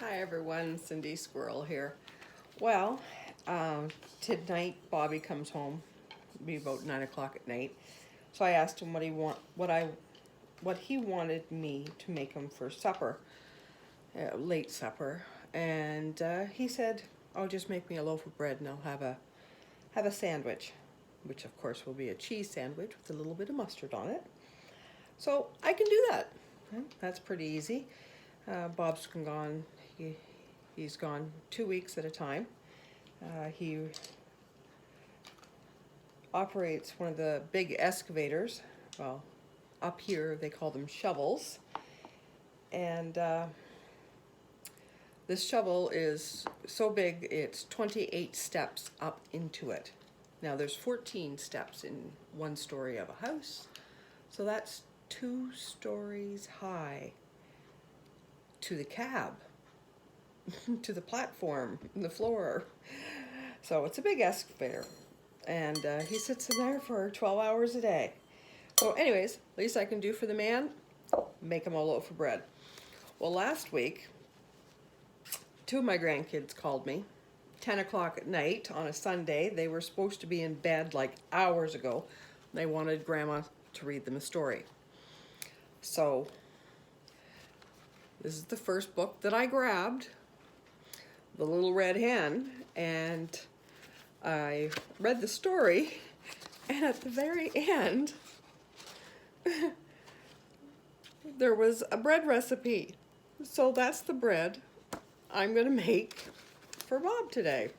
Hi everyone, Cindy Squirrel here. Well, tonight Bobby comes home, be about 9 o'clock at night. So I asked him what he wanted me to make him for supper, late supper, and he said, "Oh, just make me a loaf of bread and I'll have a sandwich," which of course will be a cheese sandwich with a little bit of mustard on it. So I can do that. That's pretty easy. Bob's gone. He's gone 2 weeks at a time. He operates one of the big excavators. Well, up here they call them shovels. And this shovel is so big it's 28 steps up into it. Now there's 14 steps in one story of a house. So that's 2 stories high to the cab. To the platform, the floor. So it's a big excavator. And he sits in there for 12 hours a day. So anyways, least I can do for the man, make him a loaf of bread. Well, last week, 2 of my grandkids called me, 10 o'clock at night on a Sunday. They were supposed to be in bed like hours ago. They wanted Grandma to read them a story. So this is the first book that I grabbed, The Little Red Hen, and I read the story, and at the very end, there was a bread recipe. So that's the bread I'm gonna make for Bob today.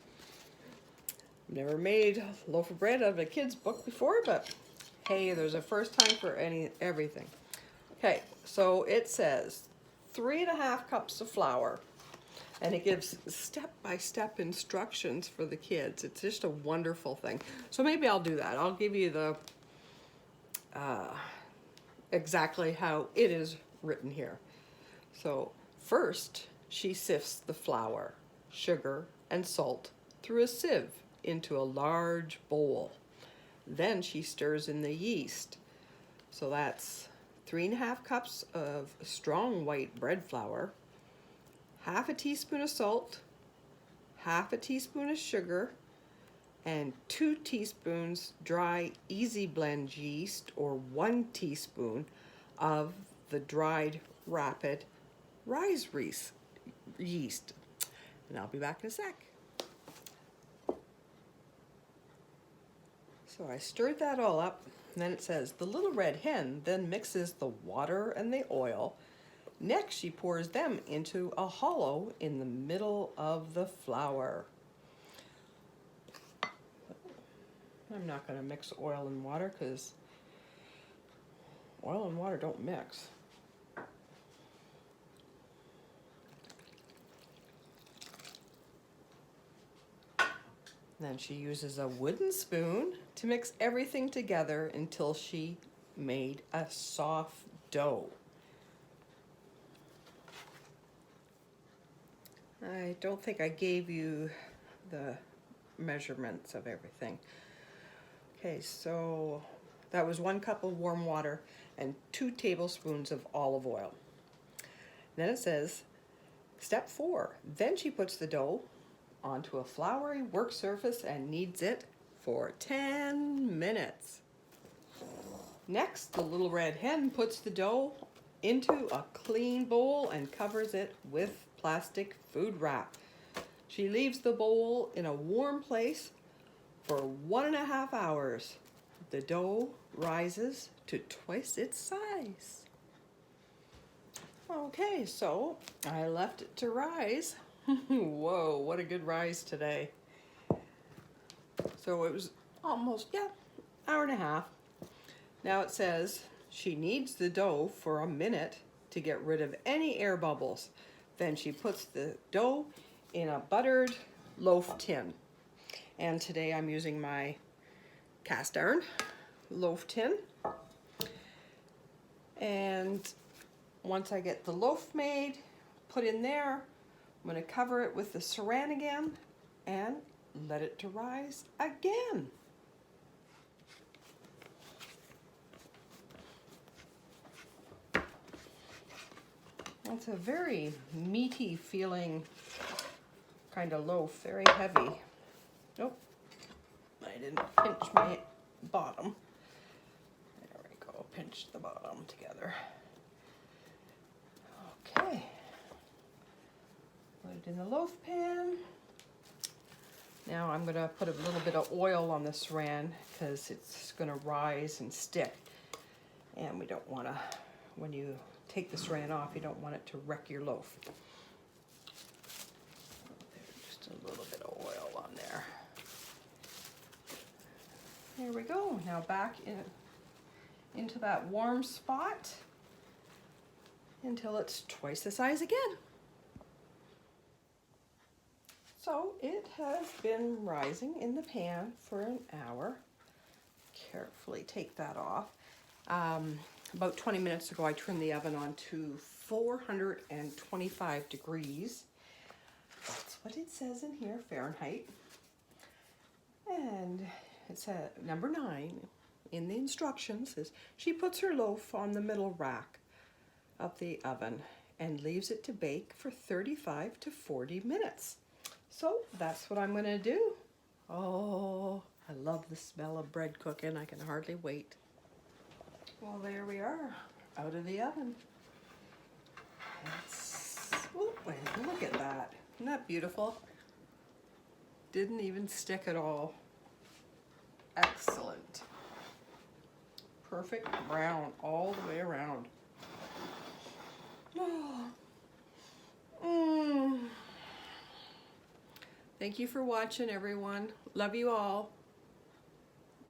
I've never made a loaf of bread out of a kid's book before, but hey, there's a first time for everything. Okay, so it says 3.5 cups of flour. And it gives step-by-step instructions for the kids. It's just a wonderful thing. So maybe I'll do that. I'll give you the exactly how it is written here. So first, she sifts the flour, sugar, and salt through a sieve into a large bowl. Then she stirs in the yeast. So that's 3.5 cups of strong white bread flour, half a teaspoon of salt, half a teaspoon of sugar, and 2 teaspoons dry Easy Blend yeast, or 1 teaspoon of the dried rapid rise yeast. And I'll be back in a sec. So I stirred that all up, and then it says, the Little Red Hen then mixes the water and the oil. Next, she pours them into a hollow in the middle of the flour. I'm not going to mix oil and water because oil and water don't mix. Then she uses a wooden spoon to mix everything together until she made a soft dough. I don't think I gave you the measurements of everything. Okay, so that was 1 cup of warm water and 2 tablespoons of olive oil. Then it says, step 4. Then she puts the dough onto a floury work surface and kneads it for 10 minutes. Next, the Little Red Hen puts the dough into a clean bowl and covers it with plastic food wrap. She leaves the bowl in a warm place for 1.5 hours. The dough rises to twice its size. Okay, so I left it to rise. Whoa, what a good rise today. So it was almost, hour and a half. Now it says she kneads the dough for a minute to get rid of any air bubbles. Then she puts the dough in a buttered loaf tin. And today I'm using my cast iron loaf tin. And once I get the loaf made, put in there, I'm going to cover it with the saran again and let it to rise again. It's a very meaty feeling kind of loaf, very heavy. Nope, I didn't pinch my bottom. There we go, pinch the bottom together. Okay, put it in the loaf pan. Now I'm gonna put a little bit of oil on the saran because it's gonna rise and stick. And we don't wanna, when you take the saran off, you don't want it to wreck your loaf. Just a little bit of oil on there. There we go. Now back into that warm spot until it's twice the size again. So it has been rising in the pan for an hour. Carefully take that off. About 20 minutes ago, I turned the oven on to 425 degrees. That's what it says in here, Fahrenheit. And it's number 9 in the instructions is she puts her loaf on the middle rack of the oven and leaves it to bake for 35 to 40 minutes. So that's what I'm gonna do. Oh, I love the smell of bread cooking. I can hardly wait. Well, there we are, out of the oven. Oh, look at that. Isn't that beautiful? Didn't even stick at all. Excellent. Perfect brown all the way around. Oh. Thank you for watching, everyone. Love you all.